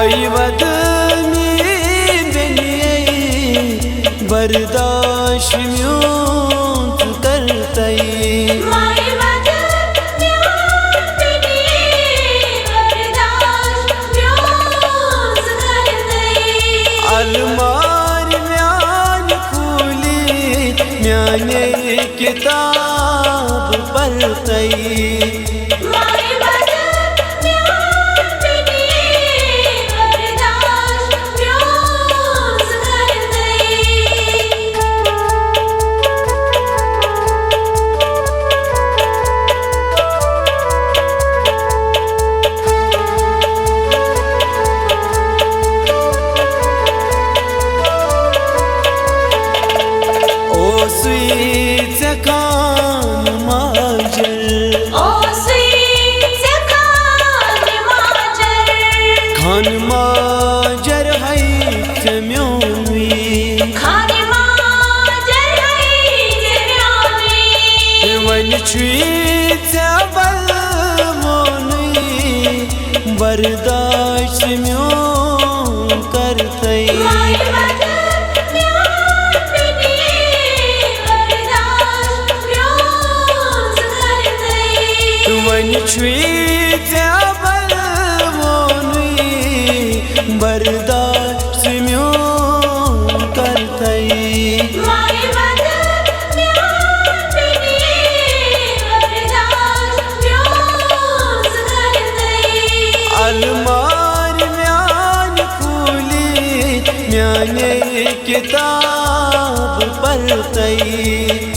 माई वदनी बेनिये बर्दाश्त म्यूं करतई माई वदनी बेनिये बर्दाश्त म्यूं करतई अलमार म्यान खुली म्याने किताब पढ़तई खान माजर है जम्योनी खान माजर है जम्योनी वन छुई जबल मोनी बर्दाश्त म्यूं करतई वन छुई जबल बर्दाश्त म्यूं करतई अलमार म्यान खुली म्याने किताब पढ़तई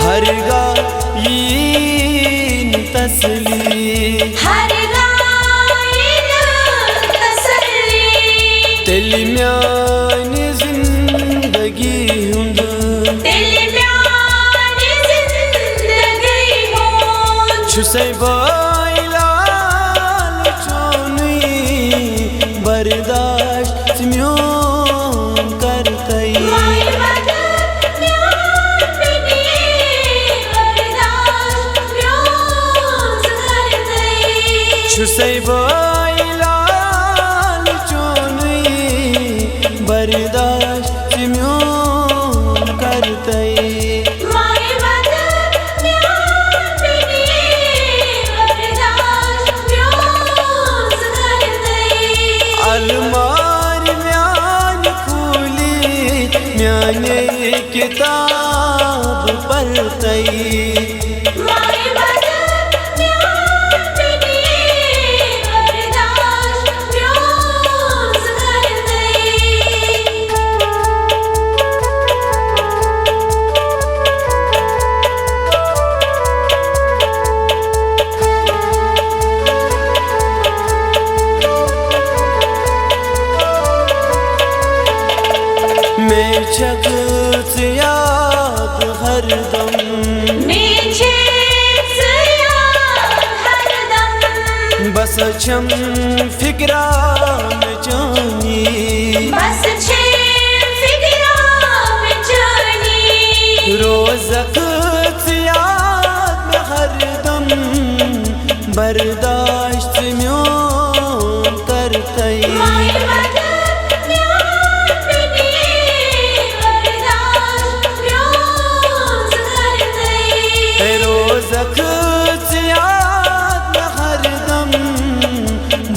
हरगा यीन तसली हरगा यीन तसली दिल म्यान जिंदगी हुंद दिल म्यान जिंदगी हुंद छुसे बाइलाल चोनी बर्दाश्त म्यूं करतई छुसे बाइलाल चोनी बर्दाश्त म्यूं करतई अलमार म्यान खुली म्याने किताब पढ़तई मैं जग से याद हरदम बस छम फिक्रा में जानी बस फिक्रा में जानी रोज याद में हरदम बर्दाश्त म्यूं करतई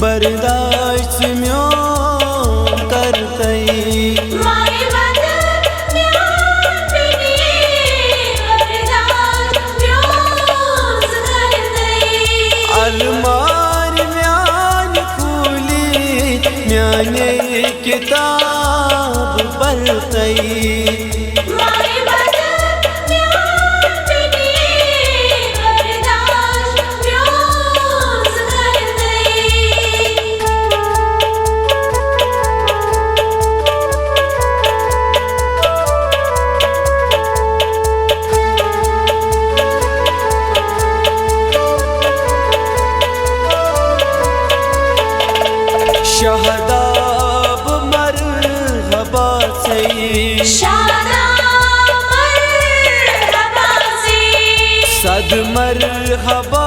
बर्दाश्त म्यूं करतई अलमार म्यान खुली म्याने किताब पढ़तई मरहबा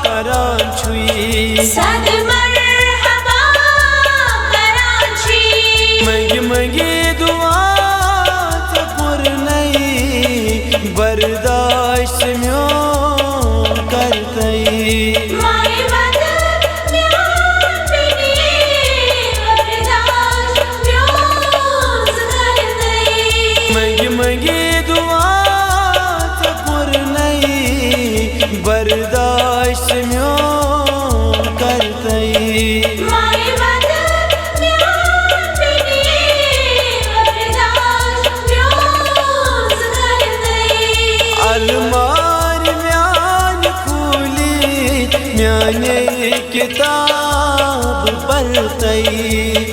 करान छुई सद मरहबा कराची मंगी मंगी दुआ तपुर नहीं बर्दाश्त म्यों करतई माय वतन म्यां पिनी बर्दाश्त म्यों करतई मंगी मंगी दुआ तपुर नहीं बर्दाश्त म्यों करतई माय वतन म्यां पिनी बर्दाश्त म्यों करतई अलमार म्यान खुली म्याने किताब पढ़तई